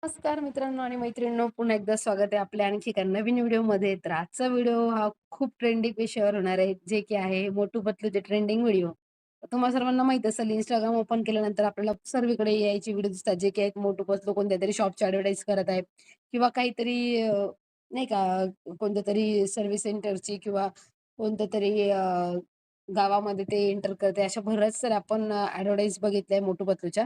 नमस्कार मित्रांनो आणि मैत्रिणींनो, पुन्हा एकदा स्वागत आहे आपल्या आणखी एका नवीन व्हिडिओमध्ये. तर आजचा व्हिडिओ हा खूप ट्रेंडिंग विषयावर होणार आहे, जे की आहे मोटू पतलूचे ट्रेंडिंग व्हिडिओ. तुम्हाला सर्वांना माहीत असेल, Instagram ओपन केल्यानंतर आपल्याला सर्वीकडे एआयचे व्हिडिओ दिसतात, जे की एक मोटू पतलू कोणत्यातरी शॉपची ॲडव्हर्टाइज करत आहे किंवा काहीतरी नाही का कोणत्यातरी सर्व्हिस सेंटरची किंवा कोणत्यातरी गावामध्ये ते एंटर करते. अशा बऱ्याच साऱ्या आपण ॲडव्हर्टाइज बघितल्या मोटू पतलूच्या.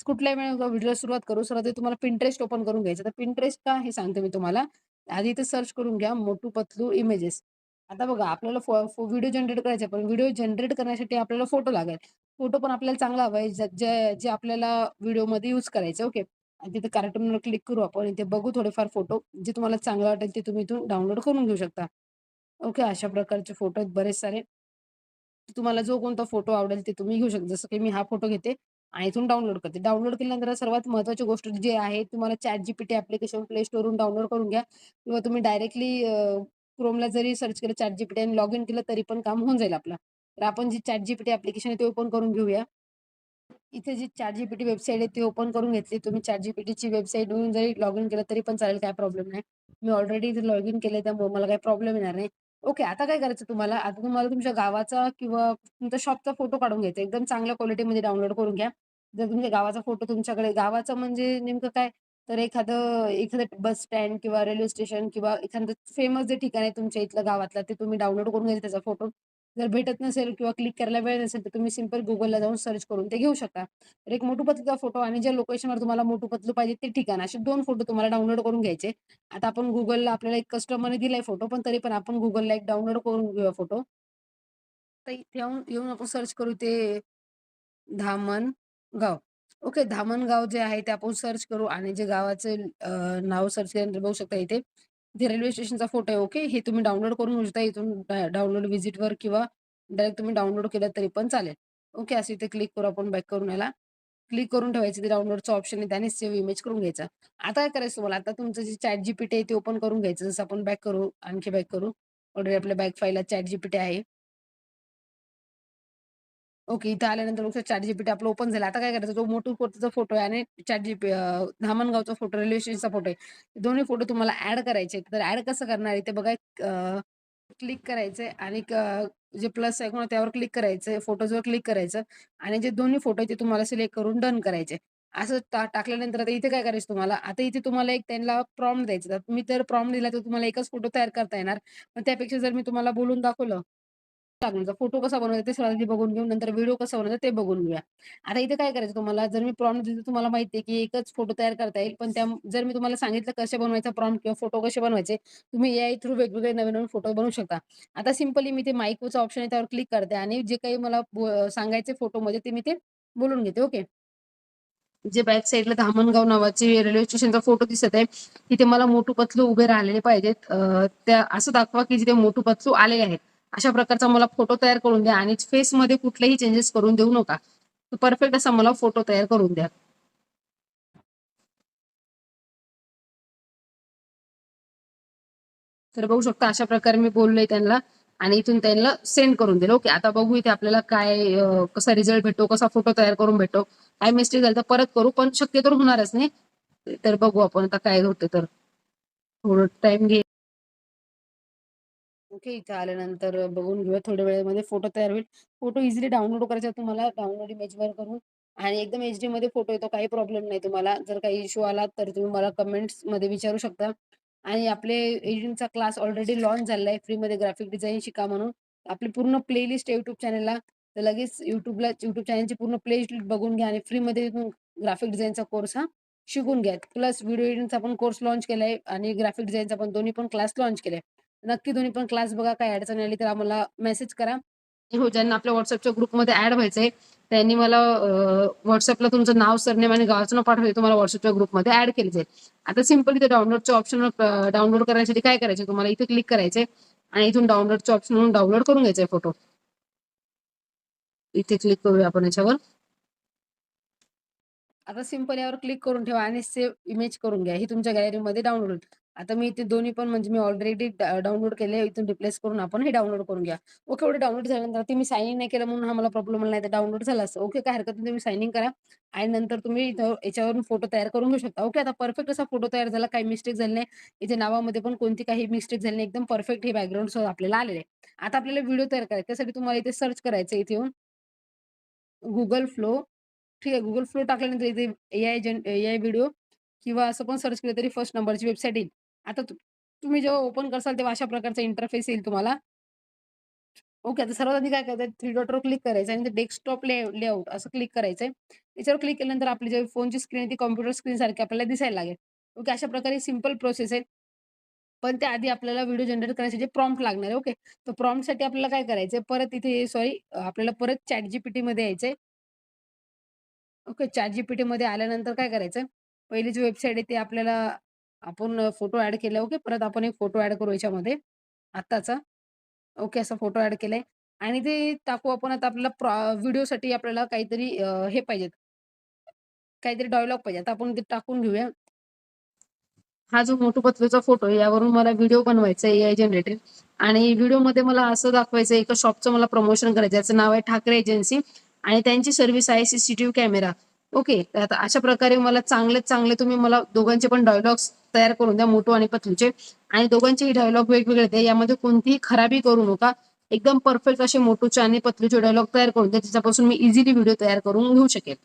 कुठल्याही वेळेला व्हिडिओला सुरुवात करू. सुरुवातीला तुम्हाला Pinterest ओपन करून घ्यायचं. तर Pinterest का हे सांगते मी तुम्हाला. आधी इथे सर्च करून घ्या मोटू पतलू इमेजेस. आता बघा आपल्याला व्हिडिओ जनरेट करायचा आहे, पण व्हिडिओ जनरेट करण्यासाठी आपल्याला फोटो लागेल. फोटो पण आपल्याला चांगला हवा आहे, जे जे आपल्याला व्हिडिओमध्ये यूज करायचे ओके. आणि तिथे कार्टूनवर क्लिक करू आपण. इथे बघू थोडेफार फोटो. जे तुम्हाला चांगलं वाटेल ते तुम्ही इथून डाउनलोड करून घेऊ शकता. ओके. अशा प्रकारचे फोटो आहेत बरेच सारे. तुम्हाला जो कोणता फोटो आवडेल ते तुम्ही घेऊ शकता. जसं की मी हा फोटो घेते आणि इथून डाउनलोड करते. डाउनलोड केल्यानंतर सर्वात महत्त्वाची गोष्ट जी आहे तुम्हाला ChatGPT ॲप्लिकेशन Play Storeवरून डाउनलोड करून घ्या किंवा तुम्ही डायरेक्टली Chromeला जरी सर्च केलं ChatGPT आणि लॉगिन केलं तरी पण काम होऊन जाईल आपलं. तर आपण जी ChatGPT ॲप्लिकेशन आहे ते ओपन करून घेऊया. इथे जी ChatGPT वेबसाईट आहे ती ओपन करून घेतली. तुम्ही ChatGPTची वेबसाईटवरून जरी लॉगिन केलं तरी पण चालेल, काही प्रॉब्लेम नाही. मी ऑलरेडी इथे लॉगिन केलंय त्यामुळे मला काही प्रॉब्लेम येणार नाही. ओके. आता काय करायचं तुम्हाला, आता तुम्हाला तुमच्या गावाचा किंवा तुमच्या शॉपचा फोटो काढून घ्यायचा. एकदम चांगल्या क्वालिटीमध्ये डाउनलोड करून घ्या. जर तुमच्या गावाचा फोटो तुमच्याकडे गावाचं म्हणजे नेमकं काय, तर एखादं बस स्टँड किंवा रेल्वे स्टेशन किंवा एखादं फेमस जे ठिकाण आहे तुमच्या इथलं गावातलं ते तुम्ही डाउनलोड करून घ्यायचा त्याचा फोटो. जर भेटत नसेल किंवा क्लिक करायला वेळ नसेल, तर तुम्ही सिंपल Googleला जाऊन सर्च करून ते घेऊ शकता. तर एक मोटू पतलूचा फोटो आणि ज्या लोकेशनवर तुम्हाला मोटू पतलू पाहिजे ते ठिकाण, असे 2 फोटो तुम्हाला डाउनलोड करून घ्यायचे. आता आपण Googleला आपल्याला एक कस्टमरने दिलाय फोटो, पण तरी पण आपण Googleला एक डाउनलोड करून घेऊया फोटो. तर इथे येऊन येऊन आपण सर्च करू ते धामणगाव. ओके. धामणगाव जे आहे ते आपण सर्च करू आणि जे गावाचे नाव सर्च केल्यानंतर बघू शकता इथे. इथे रेल्वे स्टेशनचा फोटो आहे. ओके. हे तुम्ही डाउनलोड करून घेऊ शकता इथून डाउनलोड व्हिजिटवर किंवा डायरेक्ट तुम्ही डाउनलोड केलं तरी पण चालेल. ओके. असं इथे क्लिक करू आपण बॅक करून याला. क्लिक करून ठेवायचं. ते डाउनलोडचं ऑप्शन आहे त्याने सेव्ह इमेज करून घ्यायचा. आता काय करायचं तुम्हाला, आता तुमचं जे ChatGPT आहे ते ओपन करून घ्यायचं. जसं आपण बॅक करू, आणखी बॅक करू. ऑलरेडी आपल्या बॅक फाईलला ChatGPT आहे. ओके. इथे आल्यानंतर बघू ChatGPT आपलं ओपन झालं. आता काय करायचं, जो मोटू पतलूचा फोटो आहे आणि धामणगावचा फोटो, रेल्वे स्टेशनचा फोटो आहे. दोन्ही फोटो तुम्हाला ॲड करायचे आहेत. तर ॲड कसं करणार आहे ते बघा. क्लिक करायचंय आणि जे प्लस आयकॉन आहे त्यावर क्लिक करायचंय, फोटोजवर क्लिक करायचं आणि जे दोन्ही फोटो आहेत ते तुम्हाला सिलेक्ट करून डन करायचे. असं टाकल्यानंतर आता इथे काय करायचं तुम्हाला, आता इथे तुम्हाला एक त्यांना प्रॉम्प्ट द्यायचा. तर मी तर प्रॉम्प्ट दिला तर तुम्हाला एकच फोटो तयार करता येणार. पण त्यापेक्षा जर मी तुम्हाला बोलून दाखवलं लागणार. फोटो कसा बनवायचा ते सगळं आधी बघून घेऊ. नंतर व्हिडिओ कसा बनवायचा ते बघून घेऊया. आता इथे काय करायचं तुम्हाला, जर मी प्रॉम्प्ट दिली तर तुम्हाला माहिती आहे, की एकच फोटो तयार करता येईल. पण जर मी तुम्हाला सांगितलं कसे बनवायचा प्रॉम्प्ट किंवा फोटो कसे बनवायचे, तुम्ही एआय थ्रू वेगवेगळे नवीन-नवीन फोटो बनवू शकता. आता सिंपली मी ते माईकचा ऑप्शन आहे त्यावर क्लिक करते आणि जे काही मला सांगायचे फोटोमध्ये ते मी ते बोलून घेते. ओके. जे बॅक साइडला धामणगाव नावाचे रेल्वे स्टेशनचा फोटो दिसत आहे, तिथे मला मोटू पतलू उभे राहिलेले पाहिजेत. त्या असं दाखवा की जिथे मोटू पतलू आलेले आहेत. अशा प्रकारचा मला फोटो तयार करून द्या आणि फेसमध्ये कुठलेही चेंजेस करून देऊ नका. परफेक्ट असा मला फोटो तयार करून द्या. तर बघू शकता अशा प्रकारे मी बोललोय त्यांना आणि इथून त्यांना सेंड करून दिलं. ओके. आता बघू इथे आपल्याला काय कसा रिझल्ट भेटतो, कसा फोटो तयार करून भेटतो. काय मिस्टेक झाली तर परत करू, पण शक्यतो होणारच नाही. तर बघू आपण आता काय होतं तर. थोडं टाईम घे. ओके. इथे आल्यानंतर बघून घेऊया. थोड्या वेळेमध्ये फोटो तयार होईल. फोटो इझिली डाउनलोड करायचा आहे तुम्हाला. डाउनलोड इमेजवर करून आणि एकदम एचडीमध्ये फोटो येतो. काही प्रॉब्लेम नाही तुम्हाला. जर काही इश्यू आला तर तुम्ही मला कमेंट्समध्ये विचारू शकता. आणि आपले एडिटिंगचा क्लास ऑलरेडी लॉन्च झालेला आहे. फ्रीमध्ये ग्राफिक डिझाइन शिका म्हणून. आपली पूर्ण प्लेलिस्ट आहे YouTube चॅनलला. तर लगेच YouTube चॅनलची पूर्ण प्लेलिस्ट बघून घ्या आणि फ्रीमध्ये ग्राफिक डिझाइनचा कोर्स हा शिकून घ्या. प्लस व्हिडिओ एडिटिंगचा पण कोर्स लॉन्च केलाय आणि ग्राफिक डिझाइनचा पण दोन्ही पण क्लास लॉन्च केलाय. नक्की दोन्ही पण क्लास बघा. काही अडचण आली तर आम्हाला मेसेज करा. हो, ज्यांना आपल्या WhatsAppच्या ग्रुपमध्ये ॲड व्हायचंय, त्यांनी मला WhatsAppला तुमचं नाव, सरनेम आणि गावाचं नाव पाठवले तुम्हाला WhatsAppच्या ग्रुपमध्ये ॲड केले जाईल. आता सिंपली ते डाउनलोडच्या ऑप्शनवर डाउनलोड करण्यासाठी काय करायचं तुम्हाला इथे क्लिक करायचंय आणि इथून डाउनलोडच्या ऑप्शनवरून डाउनलोड करून घ्यायचा फोटो. इथे क्लिक करूया आपण याच्यावर. आता सिंपल यावर क्लिक करून ठेवा आणि सेव्ह इमेज करून घ्या. ही तुमच्या गॅलरीमध्ये डाउनलोड होईल. आता मी इथे दोन्ही पण म्हणजे मी ऑलरेडी डाउनलोड केले. इथून रिप्लेस करून आपण हे डाउनलोड करून घ्या. ओके, एवढं डाउनलोड झाल्यानंतर ते मी साइन इन नाही केलं म्हणून हा मला प्रॉब्लेम आला, नाही तर डाउनलोड झालं असतं. ओके, काही हरकत नाही. तुम्ही साइन इन करा आणि नंतर तुम्ही इथं याच्यावरून फोटो तयार करून घेऊ शकता. ओके, आता परफेक्ट असा फोटो तयार झाला. काही मिस्टेक झाली नाही. इथे नावामध्ये पण कोणती काही मिस्टेक झाली नाही. एकदम परफेक्ट हे बॅकग्राऊंडसह आपल्याला आलेलं आहे. आता आपल्याला व्हिडिओ तयार करायचा. त्यासाठी तुम्हाला इथे सर्च करायचं इथे येऊन Google फ्लो. ठीक आहे. Google फ्लो टाकल्यानंतर इथे एआय व्हिडिओ किंवा असं पण सर्च केलं तरी फर्स्ट नंबरची वेबसाईट येईल. आता तुम्ही जेव्हा ओपन करसाल तेव्हा अशा प्रकारचा इंटरफेस येईल तुम्हाला. ओके. आता सर्वात आधी काय करायचं, थ्री डॉटवर क्लिक करायचं आणि डेस्कटॉप लेआउट असं क्लिक करायचंय. त्याच्यावर क्लिक केल्यानंतर आपली जी फोनची स्क्रीन आहे ती कॉम्प्युटर स्क्रीनसारखी आपल्याला दिसायला लागेल. ओके. अशा प्रकारे सिंपल प्रोसेस आहे. पण त्याआधी आपल्याला व्हिडिओ जनरेट करायचे प्रॉम्प्ट लागणार आहे. ओके. तर प्रॉम्प्टसाठी आपल्याला काय करायचंय, परत इथे सॉरी आपल्याला परत ChatGPTमध्ये यायचंय. ओके. ChatGPTमध्ये आल्यानंतर काय करायचं, पहिली जी वेबसाईट आहे ती आपल्याला आपण फोटो ॲड केला. ओके. परत आपण एक फोटो ॲड करू याच्यामध्ये आत्ताचा. ओके. असा फोटो ॲड केलाय आणि ते टाकू आपण. आता आपल्याला व्हिडिओसाठी आपल्याला काहीतरी हे पाहिजेत, काहीतरी डायलॉग पाहिजे. आता आपण ते टाकून घेऊया. हा जो मोटू पतलूचा फोटो आहे, यावरून मला व्हिडिओ बनवायचा आहे एआय जनरेटेड आणि व्हिडिओमध्ये मला असं दाखवायचं आहे, एका शॉपचं मला प्रमोशन करायचं आहे. याचं नाव आहे ठाकरे एजन्सी आणि त्यांची सर्व्हिस आहे सीसीटीव्ही कॅमेरा. ओके. तर आता अशा प्रकारे मला चांगलेत चांगले तुम्ही मला दोघांचे पण डायलॉग्स तयार करून द्या, मोटू आणि पतलूचे आणि दोघांचेही डायलॉग वेगवेगळे द्या. यामध्ये कोणतीही खराबी करू नका. एकदम परफेक्ट असे मोटूचे आणि पतलूचे डायलॉग तयार करून द्या, त्याच्यापासून मी इझिली व्हिडिओ तयार करून घेऊ शकेल.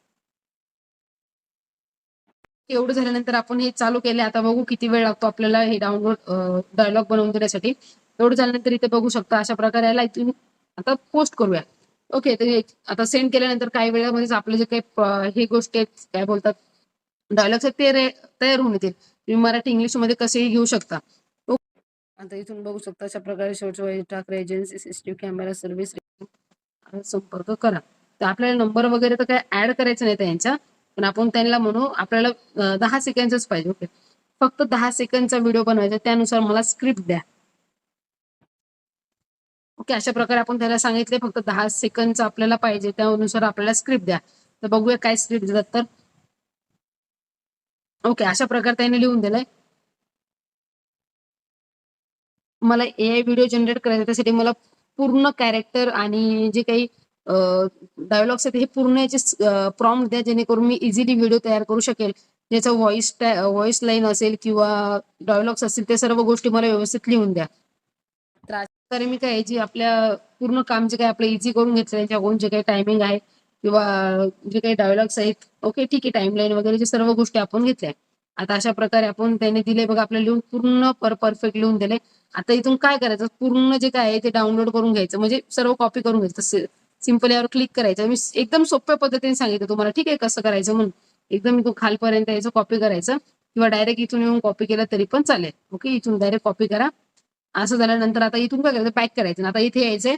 एवढं झाल्यानंतर आपण हे चालू केले. आता बघू किती वेळ लागतो आपल्याला हे डाउनलोड डायलॉग बनवून देण्यासाठी. एवढं झाल्यानंतर इथे बघू शकता अशा प्रकारे याला इथून आता पोस्ट करूया. ओके. तर आता सेंड केल्यानंतर काही वेळामध्येच आपले जे काही हे गोष्टी आहेत, काय बोलतात, डायलॉग्स आहेत ते तयार होऊन येतील. तुम्ही मराठी इंग्लिशमध्ये कसेही घेऊ शकता. आता इथून बघू शकता अशा प्रकारे शेवटच्या Thackeray agency CCTV camera service संपर्क करा. तर आपल्याला नंबर वगैरे तर काय ऍड करायचं नाही त्यांच्या, पण आपण त्यांना म्हणू आपल्याला 10 सेकंडच पाहिजे. ओके. फक्त 10 सेकंडचा व्हिडिओ बनवायचा, त्यानुसार मला स्क्रिप्ट द्या. ओके. अशा प्रकारे आपण त्याला सांगितले फक्त 10 सेकंडचा आपल्याला पाहिजे, त्यानुसार आपल्याला स्क्रिप्ट द्या. तर बघूया काय स्क्रिप्ट देतात तर. ओके. अशा प्रकारे त्याने लिहून दिलंय. मला एआय व्हिडिओ जनरेट करायचा, त्यासाठी मला पूर्ण कॅरेक्टर आणि जे काही डायलॉग्स आहेत हे पूर्ण याचे प्रॉम्प्ट द्या, जेणेकरून मी इझिली व्हिडिओ तयार करू शकेल. ज्याचा व्हॉइस लाईन असेल किंवा डायलॉग्स असतील ते सर्व गोष्टी मला व्यवस्थित लिहून द्या. तर अशा प्रकारे मी काय जे आपल्या पूर्ण काम जे काही आपलं इझी करून घेतलं, त्याच्याकडून जे काही टायमिंग आहे किंवा जे काही डायलॉग्स आहेत, ओके ठीक आहे, टाइमलाईन वगैरे जे सर्व गोष्टी आपण घेतल्या. आता अशा प्रकारे आपण त्याने दिले बघा, आपल्याला लिहून पूर्ण परफेक्ट लिहून दिले. आता इथून काय करायचं, पूर्ण जे काय आहे ते डाउनलोड करून घ्यायचं, म्हणजे सर्व कॉपी करून घ्यायचं. सिंपल यावर क्लिक करायचं. मी एकदम सोप्या पद्धतीने सांगितलं तुम्हाला, ठीक आहे, कसं करायचं म्हणून. एकदम इथून खालपर्यंत यायचं, कॉपी करायचं किंवा डायरेक्ट इथून येऊन कॉपी केलं तरी पण चालेल. ओके. इथून डायरेक्ट कॉपी करा. असं झाल्यानंतर आता इथून काय करायचं, पॅक करायचं. आता इथे यायचंय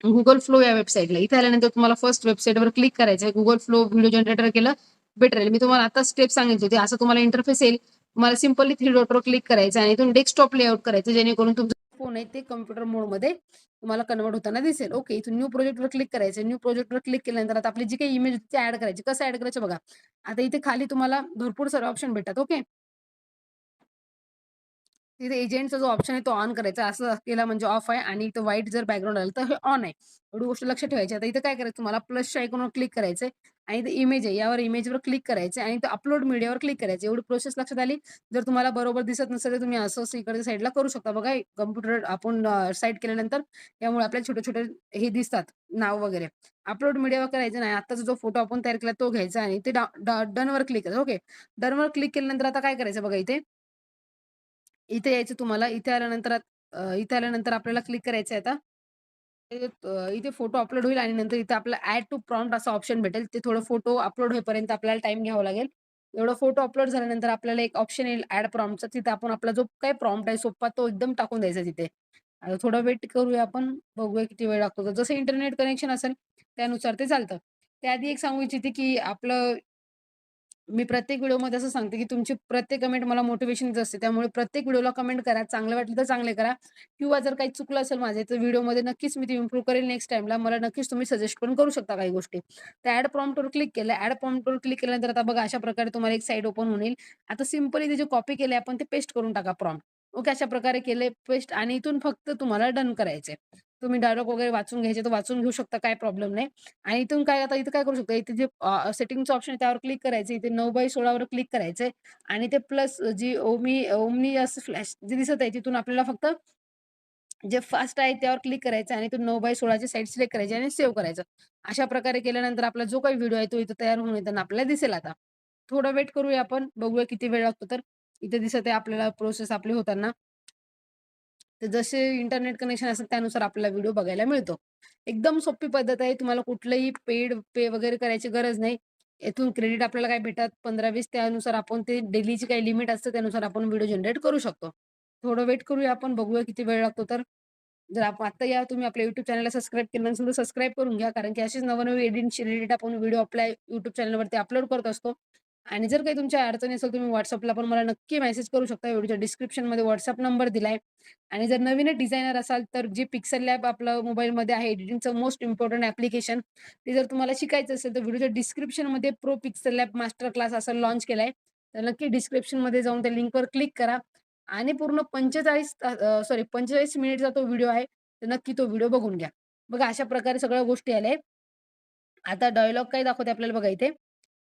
गुगल फ्लो या वेबसाईटला. इथे आल्यानंतर तुम्हाला फर्स्ट वेबसाईटवर क्लिक करायचंय. गुगल फ्लो व्हिडिओ जनरेटर केलं बेटर राहील. मी तुम्हाला आता स्टेप सांगितली होती. असं तुम्हाला इंटरफेस येईल. तुम्हाला सिंपली थ्री डॉटवर क्लिक करायचं आणि इथून डेस्कटॉप लेआउट करायचं, जेणेकरून तुमचा फोन आहे ते कम्प्युटर मोडमध्ये तुम्हाला कन्वर्ट होताना दिसेल. ओके. इथून न्यू प्रोजेक्टवर क्लिक करायचं. न्यू प्रोजेक्टवर क्लिक केल्यानंतर आता आपली जी काही इमेज ती ऍड करायची. कसं ऍड करायचं बघा. आता इथे खाली तुम्हाला भरपूर सारे ऑप्शन भेटतात. ओके. तिथे एजंटचा जो ऑप्शन आहे तो ऑन करायचा. असं केला म्हणजे ऑफ आहे आणि इथं व्हाईट जर बॅकग्राऊंड आलं तर हे ऑन आहे. एवढी गोष्ट लक्षात ठेवायची. आता इथं काय करायचं, तुम्हाला प्लसच्या आयकॉनवर क्लिक करायचंय आणि इथे इमेज आहे, यावर इमेजवर क्लिक करायचं आणि इथं अपलोड मीडियावर क्लिक करायचं. एवढी प्रोसेस लक्षात आली. जर तुम्हाला बरोबर दिसत नसेल तर तुम्ही असं इकडच्या साईडला करू शकता. बघा कम्प्युटर आपण साईड केल्यानंतर यामुळे आपल्याला छोटे-छोटे हे दिसतात नाव वगैरे. अपलोड मीडियावर करायचं नाही. आत्ताचा जो फोटो आपण तयार केला तो घ्यायचा आणि ते डनवर क्लिक करायचं. ओके. डनवर क्लिक केल्यानंतर आता काय करायचं बघा, इथे इथे यायचं तुम्हाला. इथे आल्यानंतर आपल्याला क्लिक करायचं आहे आता. इथे फोटो अपलोड होईल आणि नंतर इथे आपल्याला ॲड टू प्रॉम्प्ट असा ऑप्शन भेटेल. ते थोडं फोटो अपलोड होईपर्यंत आपल्याला टाईम घ्यावा लागेल. एवढा फोटो अपलोड झाल्यानंतर आपल्याला एक ऑप्शन येईल ॲड प्रॉम्प्टचा. तिथे आपण आपला जो काही प्रॉम्प्ट आहे सोप्पा तो एकदम टाकून द्यायचा तिथे. आता थोडा वेट करूया आपण. बघूया किती वेळ लागतो. तर जसं इंटरनेट कनेक्शन असेल त्यानुसार ते चालतं. त्याआधी एक सांगू इच्छिते, की आपलं मी प्रत्येक व्हिडिओमध्ये असं सांगते, की तुमची प्रत्येक कमेंट मला मोटिव्हेशनच असते. त्यामुळे प्रत्येक व्हिडिओला कमेंट करा. चांगलं वाटलं तर चांगले करा किंवा जर काही चुकलं असेल माझे, तर व्हिडिओमध्ये नक्कीच मी ते इम्प्रूव्ह करेल नेक्स्ट टाईमला. मला नक्कीच तुम्ही सजेस्ट पण करू शकता काही गोष्टी. तर ॲड प्रॉम्प्टवर क्लिक केलं. ॲड प्रॉम्प्टवर क्लिक केल्यानंतर आता बघा अशा प्रकारे तुम्हाला एक साईट ओपन होईल. आता सिंपली ते जे कॉपी केले आपण ते पेस्ट करून टाका प्रॉम्प्ट. ओके. अशा प्रकारे केले पेस्ट आणि इथून फक्त तुम्हाला डन करायचंय. तुम्ही डायलॉग वगैरे वाचून घ्यायचे तर वाचून घेऊ शकता, काही प्रॉब्लेम नाही. आणि इथून काय आता इथं काय करू शकता, इथे जे सेटिंगचं ऑप्शन आहे त्यावर क्लिक करायचं. इथे 9/16 वर क्लिक करायचंय आणि ते प्लस जी ओमनी असं फ्लॅश जे दिसत आहे तिथून आपल्याला फक्त जे फास्ट आहे त्यावर क्लिक करायचं आणि इथून 9/16 ची साईड सिलेक्ट करायची आणि सेव्ह करायचं. अशा प्रकारे केल्यानंतर आपला जो काही व्हिडिओ आहे तो इथं तयार होऊन येताना आपल्याला दिसेल आता. थोडा वेट करूया आपण, बघूया किती वेळ लागतो तर. इथे दिसत आहे आपल्याला प्रोसेस आपली होताना. तर जसे इंटरनेट कनेक्शन असेल त्यानुसार आपल्याला व्हिडिओ बघायला मिळतो. एकदम सोपी पद्धत आहे. तुम्हाला कुठलंही पे वगैरे करायची गरज नाही. यातून क्रेडिट आपल्याला काय भेटतात 15-20 त्यानुसार आपण ते डेलीची काही लिमिट असते त्यानुसार आपण व्हिडिओ जनरेट करू शकतो. थोडं वेट करूया आपण, बघूया किती वेळ लागतो तर. जर आपण आता या तुम्ही आपल्या YouTube चॅनलला सबस्क्राईब केलं नसेल तर सबस्क्राईब करून घ्या. कारण की अशीच नवनवीन रिलेटेड आपण व्हिडिओ आपल्या YouTube चॅनलवरती अपलोड करत असतो. आणि जर काही तुमच्या अडचणी असेल तुम्ही WhatsAppला पण मला नक्की मेसेज करू शकता. व्हिडिओच्या डिस्क्रिप्शनमध्ये WhatsApp नंबर दिलाय. आणि जर नवीनच डिझायनर असाल तर जे पिक्सल लॅब आपलं मोबाईलमध्ये आहे एडिटिंगचं मोस्ट इम्पोर्टंट ॲप्लिकेशन. ते जर तुम्हाला शिकायचं असेल तर व्हिडिओच्या डिस्क्रिप्शनमध्ये pro pixel lab master class असं लॉन्च केलाय. तर नक्की डिस्क्रिप्शनमध्ये जाऊन त्या लिंकवर क्लिक करा आणि पूर्ण 45 मिनिटचा तो व्हिडिओ आहे. तर नक्की तो व्हिडिओ बघून घ्या. बघा अशा प्रकारे सगळ्या गोष्टी आल्या. आता डायलॉग काय दाखवते आपल्याला बघा इथे.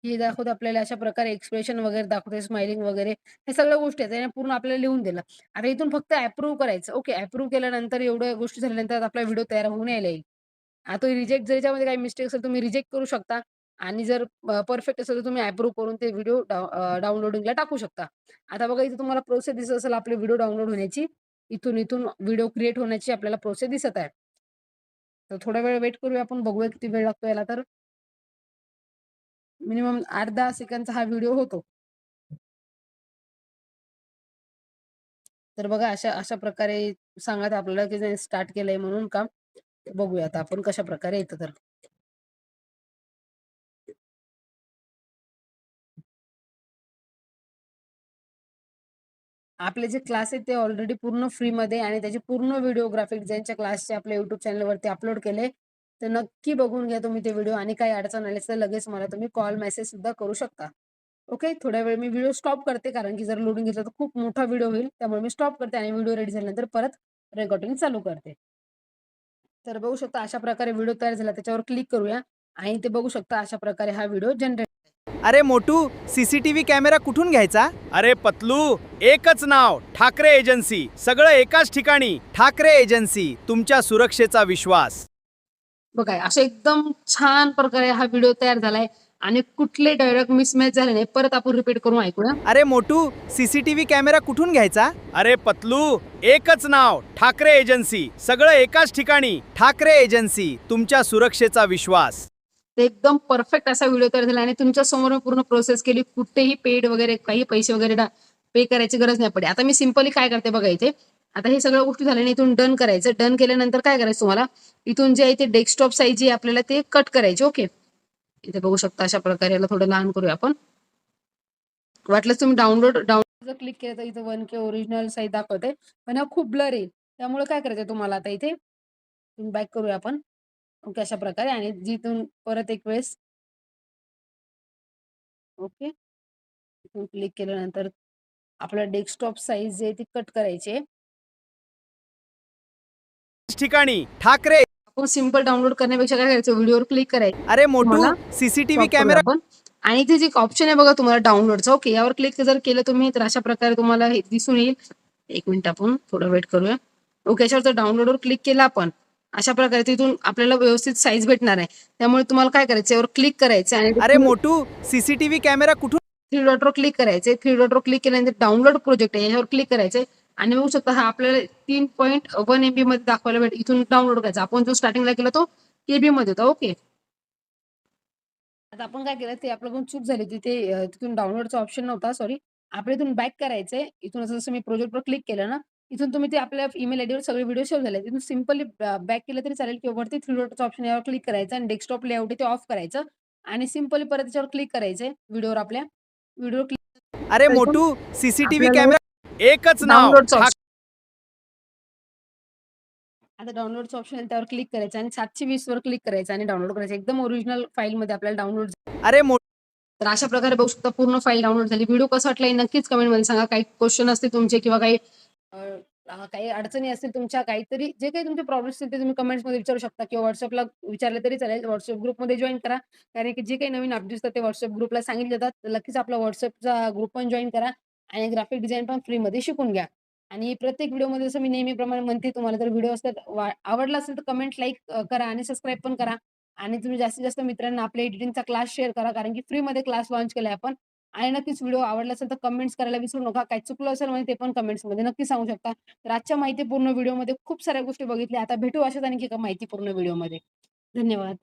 हे दाखवते आपल्याला अशा प्रकारे एक्सप्रेशन वगैरे दाखवते, स्मायलिंग वगैरे. हे सगळ्या गोष्टी आहेत. त्याने पूर्ण आपल्याला लिहून दिलं. आता इथून फक्त अप्रूव्ह करायचं. ओके. अप्रूव्ह केल्यानंतर एवढ्या गोष्टी झाल्यानंतर आपला व्हिडिओ तयार होऊन यायला येईल. आता रिजेक्ट जर याच्यामध्ये काही मिस्टेक असेल तुम्ही रिजेक्ट करू शकता आणि जर परफेक्ट असेल तर तुम्ही अप्रूव्ह करून ते व्हिडिओ डाउनलोडिंगला टाकू शकता. आता बघा इथे तुम्हाला प्रोसेस दिसत असेल आपले व्हिडिओ डाउनलोड होण्याची. इथून व्हिडिओ क्रिएट होण्याची आपल्याला प्रोसेस दिसत आहे. तर थोडा वेळ वेट करूया आपण, बघूया किती वेळ लागतो याला तर. मिनिमम 8-10 सेकंदचा हा व्हिडिओ होतो. तर बघा अशा अशा प्रकारे सांगत आपल्याला की जे स्टार्ट केलंय म्हणून काम. बघूया आता आपण कशाप्रकारे येतं तर. आपले जे क्लास आहेत ते ऑलरेडी पूर्ण फ्रीमध्ये आणि त्याचे पूर्ण व्हिडिओग्राफिक ज्यांच्या क्लासचे आपल्या YouTube चॅनलवरती अपलोड केले. तर नक्की बघून घ्या तुम्ही ते व्हिडिओ आणि काही अडचण आली तर लगेच मला तुम्ही कॉल, मेसेज सुद्धा करू शकता. ओके. थोड्या वेळ मी व्हिडिओ स्टॉप करते कारण की जर लोडिंग घेतलं तर खूप मोठा व्हिडिओ होईल. त्यामुळे मी स्टॉप करते आणि व्हिडिओ रेडी झाल्यानंतर परत रेकॉर्डिंग चालू करते. तर बघू शकता अशा प्रकारे व्हिडिओ तयार झाला. त्याच्यावर क्लिक करूया आणि ते बघू शकता अशा प्रकारे हा व्हिडिओ जनरेट. अरे मोटू, सीसीटीव्ही कॅमेरा कुठून घ्यायचा? अरे पतलू, एकच नाव, ठाकरे एजन्सी. सगळं एकाच ठिकाणी. ठाकरे एजन्सी, तुमच्या सुरक्षेचा विश्वास. बघा अशा एकदम छान प्रकारे हा व्हिडिओ तयार झालाय आणि कुठले डायलॉग मिसमॅच झाले नाही. परत आपण रिपीट करून ऐकूया. अरे मोटू, सीसीटीव्ही कॅमेरा कुठून घ्यायचा? अरे पतलू, एकच नाव, ठाकरे एजन्सी. सगळं एकाच ठिकाणी. ठाकरे एजन्सी, तुमच्या सुरक्षेचा विश्वास. ते एकदम परफेक्ट असा व्हिडिओ तयार झाला आणि तुमच्या समोर मी पूर्ण प्रोसेस केली. कुठेही पेड वगैरे काही पैसे वगैरे पे करायची गरज नाही पडली. आता मी सिंपली काय करते बघा इथे. आता हे सगळ्या गोष्टी झाल्या आणि इथून डन करायचं. डन केल्यानंतर काय करायचं तुम्हाला, इथून जे आहे ते डेस्कटॉप साईज जी आपल्याला ते कट करायचे. ओके. इथे बघू शकता अशा प्रकारे याला थोडं लहान करूया आपण. वाटलंच तुम्ही डाउनलोड जर क्लिक केलं तर इथं 1K ओरिजिनल साईज दाखवते. पण हा खूप ब्लर येईल. त्यामुळे काय करायचं तुम्हाला आता इथे बॅक करूया आपण. ओके. अशा प्रकारे आणि जिथून परत एक वेळेस ओके. इथून क्लिक केल्यानंतर आपला डेस्कटॉप साईज जे आहे ती कट करायची आहे. ठिकाणी. ठाकरे. आपण सिंपल डाउनलोड करण्यापेक्षा काय करायचं व्हिडिओवर क्लिक करायचं. अरे मोटू, तुम्हाला सीसीटीव्ही स्टॉप करूया कॅमेरा. आपण आणि इथे जे ऑप्शन आहे बघा तुम्हाला डाउनलोडचं. ओके. यावर क्लिक जर केलं तुम्ही तर अशा प्रकारे तुम्हाला हे दिसून येईल. 1 मिनिट आपण थोडं वेट करूया. ओके. याच्यावर जर डाउनलोडवर क्लिक केलं आपण अशा प्रकारे तिथून आपल्याला व्यवस्थित साईज भेटणार आहे. त्यामुळे तुम्हाला काय करायचं यावर क्लिक करायचं आणि अरे मोटू, सीसीटीव्ही कॅमेरा कुठून? 3 डॉटवर क्लिक करायचे. 3 डॉटवर क्लिक केल्यानंतर डाउनलोड प्रोजेक्ट आहे याच्यावर क्लिक करायचे आणि बघू शकता हा आपल्याला 3.1 MB मध्ये दाखवायला भेटेल. इथून डाउनलोड करायचा. आपण जो स्टार्टिंगला केला तो KB मध्ये होता. ओके. आता आपण काय केलं ते आपल्याकडून चूक झाली तिथे तिथून डाउनलोडचा ऑप्शन नव्हता सॉरी. आपल्या इथून बॅक करायचंय. इथून जसं मी प्रोजेक्टवर क्लिक केलं ना, इथून तुम्ही ते आपल्या ईमेल आयडीवर सगळे व्हिडिओ सेव्ह झाले. तिथून सिंपली बॅक केलं तरी चालेल किंवा वरती 3 डॉटचा ऑप्शन यावर क्लिक करायचं आणि डेस्कटॉप लेआउट आहे ते ऑफ करायचं आणि सिंपली परत त्याच्यावर क्लिक करायचंय व्हिडिओवर आपल्या व्हिडिओ क्लिक अरे करायचा. मोटू सीसीटीव्ही आपल्याला कॅमेरा एकच नाव डाउनलोडचं ठाक- ऑप्शन आता डाउनलोडचं ऑप्शन आहे त्यावर क्लिक करायचं आणि 720 वर क्लिक करायचं आणि डाउनलोड करायचं. एकदम ओरिजिनल फाईलमध्ये आपल्याला डाउनलोड. अरे तर अशा प्रकारे बघू शकता पूर्ण फाईल डाउनलोड झाली. व्हिडिओ कसा वाटला हे नक्कीच कमेंटमध्ये सांगा. काही क्वेश्चन असतील तुमचे किंवा काही काही अडचणी असतील तुमच्या, काहीतरी जे काही तुमचे प्रॉब्लेम्स असतील ते तुम्ही कमेंट्समध्ये विचारू शकता किंवा WhatsAppला विचारले तरी चालेल. WhatsApp ग्रुपमध्ये जॉइन करा. कारण की जे काही नवीन अपडेट्स असतात ते WhatsApp ग्रुपला सांगितले जातात. तर नक्कीच आपला WhatsAppचा ग्रुप पण जॉइन करा आणि ग्राफिक डिझाइन पण फ्रीमध्ये शिकून घ्या. आणि प्रत्येक व्हिडिओमध्ये जसं मी नेहमीप्रमाणे म्हणते तुम्हाला जर व्हिडिओ असतात आवडला असेल तर कमेंट, लाईक करा आणि सबस्क्राईब पण करा. आणि तुम्ही जास्तीत जास्त मित्रांना आपल्या एडिटिंगचा क्लास शेअर करा. कारण की फ्रीमध्ये क्लास लॉन्च केलाय आपण. आणि नक्कीच व्हिडिओ आवडला असेल तर कमेंट्स करायला विसरू नका. काही चुकलं असेल म्हणजे ते पण कमेंट्समध्ये नक्की सांगू शकता. तर आजच्या माहितीपूर्ण व्हिडिओमध्ये खूप साऱ्या गोष्टी बघितल्या. आता भेटू अशाच आणखी एका माहितीपूर्ण व्हिडिओमध्ये. धन्यवाद.